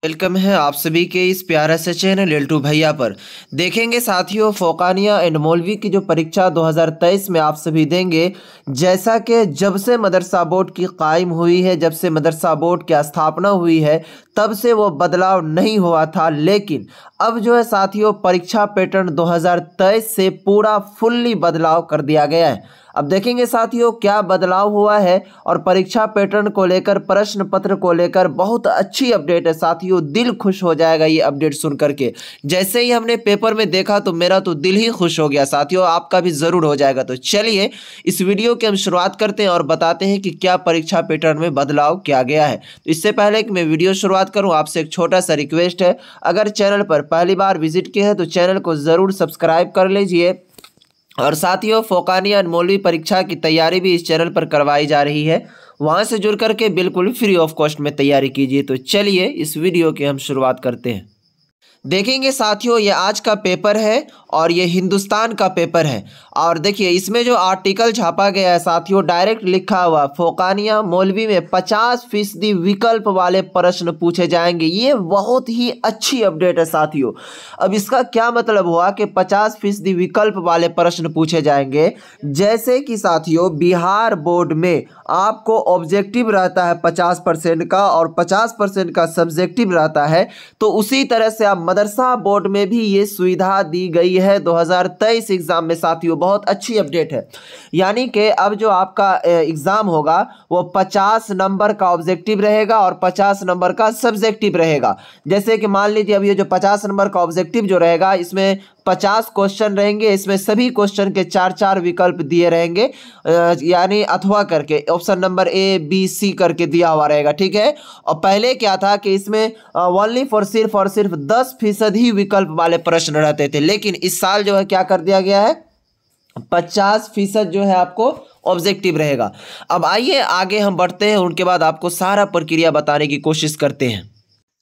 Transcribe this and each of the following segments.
Welcome है आप सभी के इस प्यारा से चैनल एल्टू भैया पर। देखेंगे साथियों फोकानिया एंड मौलवी की जो परीक्षा 2023 में आप सभी देंगे। जैसा कि जब से मदरसा बोर्ड की कायम हुई है, जब से मदरसा बोर्ड की स्थापना हुई है, तब से वो बदलाव नहीं हुआ था। लेकिन अब जो है साथियों परीक्षा पैटर्न 2023 से पूरा फुल्ली बदलाव कर दिया गया है। अब देखेंगे साथियों क्या बदलाव हुआ है और परीक्षा पैटर्न को लेकर, प्रश्न पत्र को लेकर बहुत अच्छी अपडेट है साथियों। दिल खुश हो जाएगा ये अपडेट सुन करके। जैसे ही हमने पेपर में देखा तो मेरा तो दिल ही खुश हो गया साथियों, आपका भी जरूर हो जाएगा। तो चलिए इस वीडियो की हम शुरुआत करते हैं और बताते हैं कि क्या परीक्षा पैटर्न में बदलाव किया गया है। तो इससे पहले कि मैं वीडियो शुरुआत करूं, आपसे एक छोटा सा रिक्वेस्ट है, अगर चैनल पर पहली बार विजिट किए हैं तो चैनल को जरूर सब्सक्राइब कर लीजिए। और साथियों फोकानिया एंड मौलवी परीक्षा की तैयारी भी इस चैनल पर करवाई जा रही है, वहां से जुड़ करके बिल्कुल फ्री ऑफ कॉस्ट में तैयारी कीजिए। तो चलिए इस वीडियो की हम शुरुआत करते हैं। देखेंगे साथियों ये आज का पेपर है और ये हिंदुस्तान का पेपर है। और देखिए इसमें जो आर्टिकल छापा गया है साथियों, डायरेक्ट लिखा हुआ फोकानिया मौलवी में 50% विकल्प वाले प्रश्न पूछे जाएंगे। ये बहुत ही अच्छी अपडेट है साथियों। अब इसका क्या मतलब हुआ कि 50% विकल्प वाले प्रश्न पूछे जाएंगे। जैसे कि साथियों बिहार बोर्ड में आपको ऑब्जेक्टिव रहता है 50% का और 50% का सब्जेक्टिव रहता है, तो उसी तरह से आप मदरसा बोर्ड में भी ये सुविधा दी गई है 2023 एग्जाम में साथियों। बहुत अच्छी अपडेट है। यानी कि अब जो आपका एग्जाम होगा वो 50 नंबर का ऑब्जेक्टिव रहेगा और 50 नंबर का सब्जेक्टिव रहेगा। जैसे कि मान लीजिए अब ये जो 50 नंबर का ऑब्जेक्टिव जो रहेगा, इसमें 50 क्वेश्चन रहेंगे, इसमें सभी क्वेश्चन के 4-4 विकल्प दिए रहेंगे, यानी अथवा करके option number A B C करके दिया हुआ रहेगा, ठीक है। और पहले क्या था कि इसमें ओनली फॉर सिर्फ 10% ही विकल्प वाले प्रश्न रहते थे, लेकिन इस साल जो है क्या कर दिया गया है, 50% जो है आपको ऑब्जेक्टिव रहेगा। अब आइए आगे हम बढ़ते हैं, उनके बाद आपको सारा प्रक्रिया बताने की कोशिश करते हैं।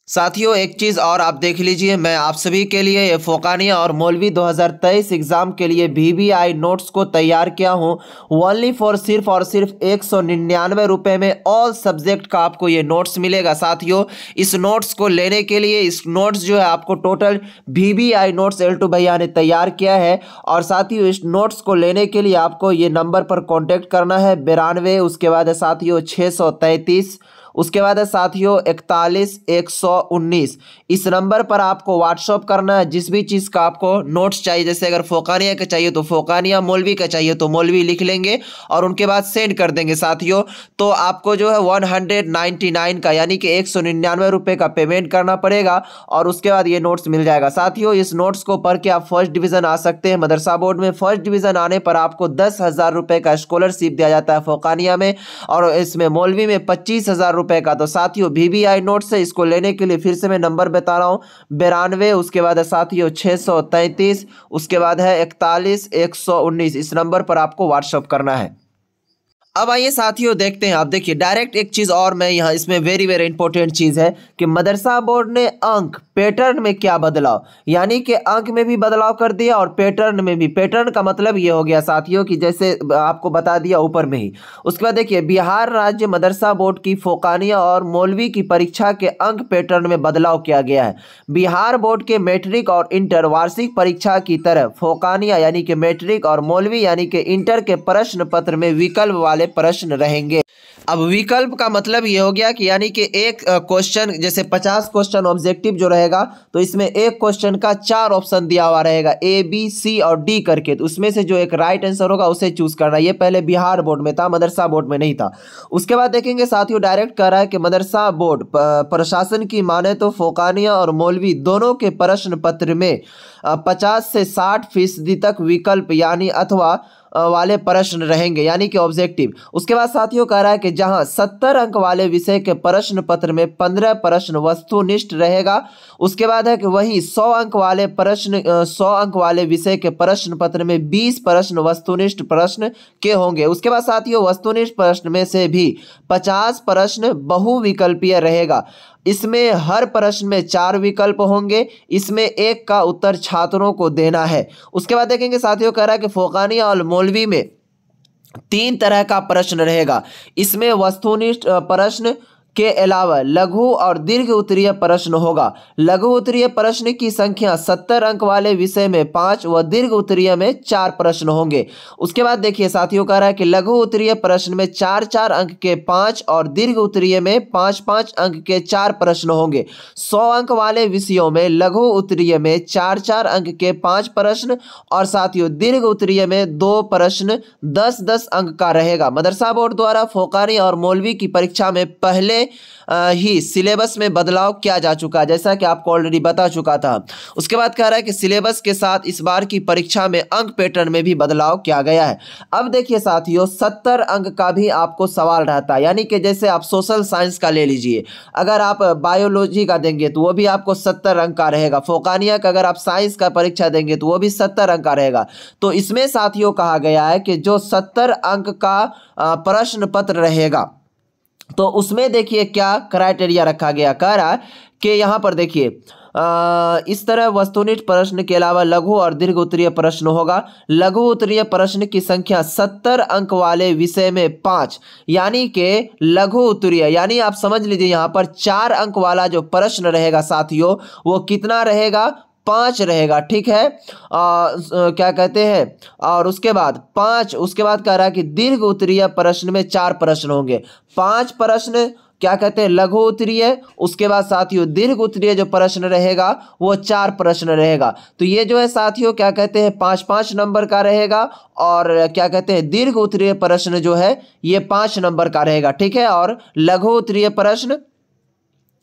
साथियों एक चीज़ और आप देख लीजिए, मैं आप सभी के लिए ये फोकानिया और मौलवी 2023 एग्ज़ाम के लिए VVI नोट्स को तैयार किया हूँ। ओनली फॉर सिर्फ 199 रुपये में ऑल सब्जेक्ट का आपको ये नोट्स मिलेगा साथियों। इस नोट्स को लेने के लिए, इस नोट्स जो है आपको टोटल VVI नोट्स एल्टू भैया ने तैयार किया है। और साथियों इस नोट्स को लेने के लिए आपको ये नंबर पर कॉन्टेक्ट करना है 92, उसके बाद है साथियों 633, उसके बाद है साथियों 41 119। इस नंबर पर आपको व्हाट्सअप करना है जिस भी चीज़ का आपको नोट्स चाहिए। जैसे अगर फोकानिया का चाहिए तो फोकानिया, मौलवी का चाहिए तो मौलवी लिख लेंगे और उनके बाद सेंड कर देंगे साथियों। तो आपको जो है 199 का यानी कि 199 रुपये का पेमेंट करना पड़ेगा और उसके बाद ये नोट्स मिल जाएगा साथियों। इस नोट्स को पढ़ के आप फर्स्ट डिवीज़न आ सकते हैं मदरसा बोर्ड में। फर्स्ट डिवीज़न आने पर आपको 10,000 रुपये का स्कॉलरशिप दिया जाता है फोकानिया में, और इसमें मौलवी में 25,000 रुपये का। तो साथियों VVI नोट्स है, इसको लेने के लिए फिर से मैं नंबर बता रहा हूँ 92, उसके बाद है साथियों 633, उसके बाद है 41 119। इस नंबर पर आपको व्हाट्सअप करना है। अब आइए साथियों देखते हैं। आप देखिए डायरेक्ट एक चीज़ और मैं यहाँ, इसमें वेरी इंपॉर्टेंट चीज़ है कि मदरसा बोर्ड ने अंक पैटर्न में क्या बदलाव, यानी कि अंक में भी बदलाव कर दिया और पैटर्न में भी। पैटर्न का मतलब ये हो गया साथियों कि जैसे आपको बता दिया ऊपर में ही। उसके बाद देखिए बिहार राज्य मदरसा बोर्ड की फोकानिया और मौलवी की परीक्षा के अंक पैटर्न में बदलाव किया गया है। बिहार बोर्ड के मैट्रिक और इंटर वार्षिक परीक्षा की तरह फोकानिया यानी कि मैट्रिक और मौलवी यानी कि इंटर के प्रश्न पत्र में विकल्प वाले प्रश्न रहेंगे। अब विकल्प का मतलब ये हो गया कि यानी कि एक क्वेश्चन, जैसे 50 क्वेश्चन ऑब्जेक्टिव जो रहेगा तो इसमें एक क्वेश्चन का 4 ऑप्शन दिया हुआ रहेगा A B C और D करके। तो उसमें से जो एक राइट आंसर होगा उसे चूज करना। ये पहले बिहार बोर्ड में था, मदरसा बोर्ड में नहीं था। उसके बाद देखेंगे साथियों डायरेक्ट कह रहा है कि मदरसा बोर्ड प्रशासन की माने तो फोकानिया और मौलवी दोनों के प्रश्न पत्र में 50 से 60% तक विकल्प यानी अथवा वाले प्रश्न रहेंगे, यानी कि ऑब्जेक्टिव। उसके बाद साथियों कह रहा है कि जहां 70 अंक वाले विषय के प्रश्न पत्र में 15 प्रश्न वस्तुनिष्ठ रहेगा। उसके बाद है कि वहीं 100 अंक वाले विषय के प्रश्न पत्र में 20 प्रश्न वस्तुनिष्ठ प्रश्न के होंगे। उसके बाद साथियों वस्तुनिष्ठ प्रश्न में से भी 50 प्रश्न बहुविकल्पीय रहेगा। इसमें हर प्रश्न में 4 विकल्प होंगे, इसमें एक का उत्तर छात्रों को देना है। उसके बाद देखेंगे साथियों कह रहा है कि फोकानिया और मौलवी में 3 तरह का प्रश्न रहेगा। इसमें वस्तुनिष्ठ प्रश्न के अलावा लघु और दीर्घ उत्तरीय प्रश्न होगा। लघु उत्तरीय प्रश्न की संख्या 70 अंक वाले विषय में 5 व दीर्घ उत्तरीय में 4 प्रश्न होंगे। उसके बाद देखिए साथियों, कह रहा है कि लघु उत्तरीय प्रश्न में 4-4 अंक के 5 और दीर्घ उत्तरीय में 5-5 अंक के 4 प्रश्न होंगे। 100 अंक वाले विषयों में लघु उत्तरीय में 4-4 अंक के 5 प्रश्न और साथियों दीर्घ उत्तरीय में 2 प्रश्न 10-10 अंक का रहेगा। मदरसा बोर्ड द्वारा फोकानी और मौलवी की परीक्षा में पहले ही सिलेबस में बदलाव किया जा चुका है, जैसा कि आपको ऑलरेडी बता चुका था। उसके बाद कह रहा है कि सिलेबस के साथ इस बार की परीक्षा में अंक पैटर्न में भी बदलाव किया गया है। अब देखिए साथियों, 70 अंक का भी आपको सवाल रहता है, यानी कि जैसे आप सोशल साइंस का ले लीजिए, अगर आप बायोलॉजी का देंगे तो वो भी आपको 70 अंक का रहेगा। फोकानिया का अगर आप साइंस का परीक्षा देंगे तो वो भी 70 अंक का रहेगा। तो इसमें साथियों कहा गया है कि जो 70 अंक का प्रश्न पत्र रहेगा तो उसमें देखिए क्या क्राइटेरिया रखा गया। कह रहा है कि यहाँ पर देखिए इस तरह वस्तुनिष्ठ प्रश्न के अलावा लघु और दीर्घ उत्तरीय प्रश्न होगा। लघु उत्तरीय प्रश्न की संख्या 70 अंक वाले विषय में 5, यानी कि लघु उत्तरीय, यानी आप समझ लीजिए यहाँ पर 4 अंक वाला जो प्रश्न रहेगा साथियों वो कितना रहेगा, 5 रहेगा। ठीक है, क्या कहते हैं, और उसके बाद 5, उसके बाद कह रहा है कि दीर्घ उत्तरीय प्रश्न में 4 प्रश्न होंगे। 5 प्रश्न क्या कहते हैं, लघु उत्तरीय, उसके बाद साथियों दीर्घ उत्तरीय जो प्रश्न रहेगा वो 4 प्रश्न रहेगा। तो ये जो है साथियों क्या कहते हैं 5-5 नंबर का रहेगा और क्या कहते हैं दीर्घ उत्तरीय प्रश्न जो है ये 5 नंबर का रहेगा। ठीक है, और लघु उत्तरीय प्रश्न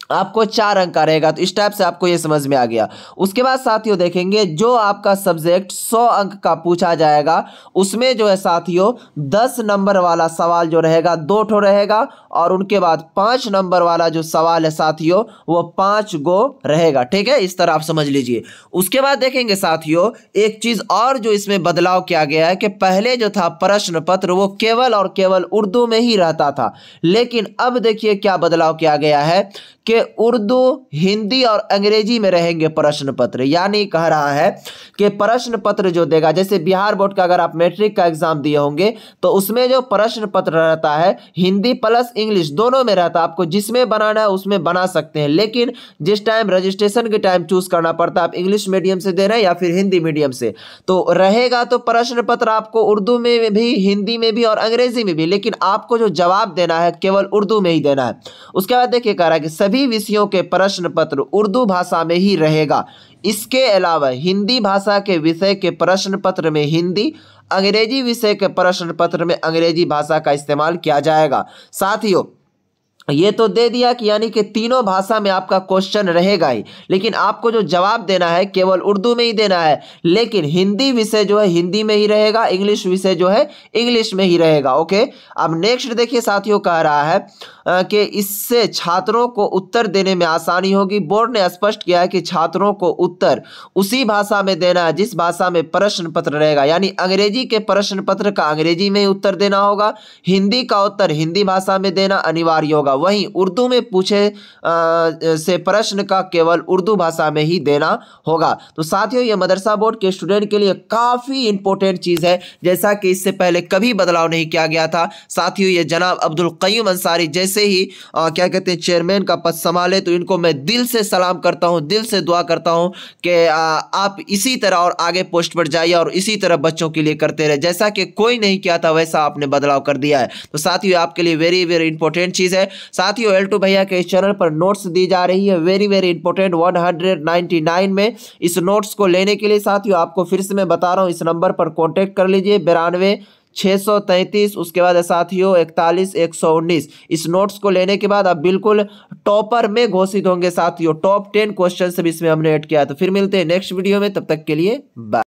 आपको 4 अंक का रहेगा। तो इस टाइप से आपको ये समझ में आ गया। उसके बाद साथियों देखेंगे जो आपका सब्जेक्ट 100 अंक का पूछा जाएगा उसमें जो है साथियों 10 नंबर वाला सवाल जो रहेगा 2 ठो रहेगा और उनके बाद 5 नंबर वाला जो सवाल है साथियों वो 5 गो रहेगा। ठीक है, इस तरह आप समझ लीजिए। उसके बाद देखेंगे साथियों एक चीज और जो इसमें बदलाव किया गया है कि पहले जो था प्रश्न पत्र वो केवल और केवल उर्दू में ही रहता था, लेकिन अब देखिए क्या बदलाव किया गया है कि उर्दू, हिंदी और अंग्रेजी में रहेंगे प्रश्न पत्र। यानी कह रहा है कि प्रश्न पत्र जो देगा, जैसे बिहार बोर्ड का अगर आप मैट्रिक का एग्जाम दिए होंगे तो उसमें जो प्रश्न पत्र रहता है हिंदी प्लस इंग्लिश दोनों में रहता है। आपको जिसमें बनाना है उसमें बना सकते हैं, लेकिन जिस टाइम रजिस्ट्रेशन के टाइम चूज करना पड़ता है आप इंग्लिश मीडियम से दे रहे हैं या फिर हिंदी मीडियम से, तो रहेगा तो प्रश्न पत्र आपको उर्दू में भी, हिंदी में भी और अंग्रेजी में भी, लेकिन आपको जो जवाब देना है केवल उर्दू में ही देना है। उसके बाद देखिए कह रहा है कि सभी विषयों के प्रश्न पत्र उर्दू भाषा में ही रहेगा। इसके अलावा हिंदी भाषा के विषय के प्रश्न पत्र में हिंदी, अंग्रेजी विषय के प्रश्न पत्र में अंग्रेजी भाषा का इस्तेमाल किया जाएगा। साथियों ये तो दे दिया कि यानी कि तीनों भाषा में आपका क्वेश्चन रहेगा ही, लेकिन आपको जो जवाब देना है केवल उर्दू में ही देना है। लेकिन हिंदी विषय जो है हिंदी में ही रहेगा, इंग्लिश विषय जो है इंग्लिश में ही रहेगा। ओके, अब नेक्स्ट देखिए साथियों कह रहा है कि इससे छात्रों को उत्तर देने में आसानी होगी। बोर्ड ने स्पष्ट किया है कि छात्रों को उत्तर उसी भाषा में देना है जिस भाषा में प्रश्न पत्र रहेगा, यानी अंग्रेजी के प्रश्न पत्र का अंग्रेजी में ही उत्तर देना होगा, हिंदी का उत्तर हिंदी भाषा में देना अनिवार्य होगा, वहीं उर्दू में पूछे से प्रश्न का केवल उर्दू भाषा में ही देना होगा। तो साथियों ये मदरसा बोर्ड के स्टूडेंट के लिए काफी इंपॉर्टेंट चीज है, जैसा कि इससे पहले कभी बदलाव नहीं किया गया था। साथियों ये जनाब अब्दुल क़य्यूम अंसारी जैसे ही क्या कहते हैं चेयरमैन का पद संभाले, तो इनको मैं दिल से सलाम करता हूं, दिल से दुआ करता हूं कि आप इसी तरह और आगे पोस्ट पर जाइए और इसी तरह बच्चों के लिए करते रहे। जैसा कि कोई नहीं किया था वैसा आपने बदलाव कर दिया है। तो साथियों आपके लिए वेरी वेरी इंपॉर्टेंट चीज है। साथियों एल टू भैया के इस चैनल पर नोट्स दी जा रही है वेरी वेरी इंपॉर्टेंट 199 में। इस नोट्स को लेने के लिए साथियों आपको फिर से मैं बता रहा हूं, इस नंबर पर कॉन्टेक्ट कर लीजिए 92-633, उसके बाद साथियों 41-119। इस नोट्स को लेने के बाद आप बिल्कुल टॉपर में घोषित होंगे साथियों। टॉप 10 क्वेश्चन भी इसमें हमने ऐड किया। तो फिर मिलते हैं नेक्स्ट वीडियो में, तब तक के लिए बाय।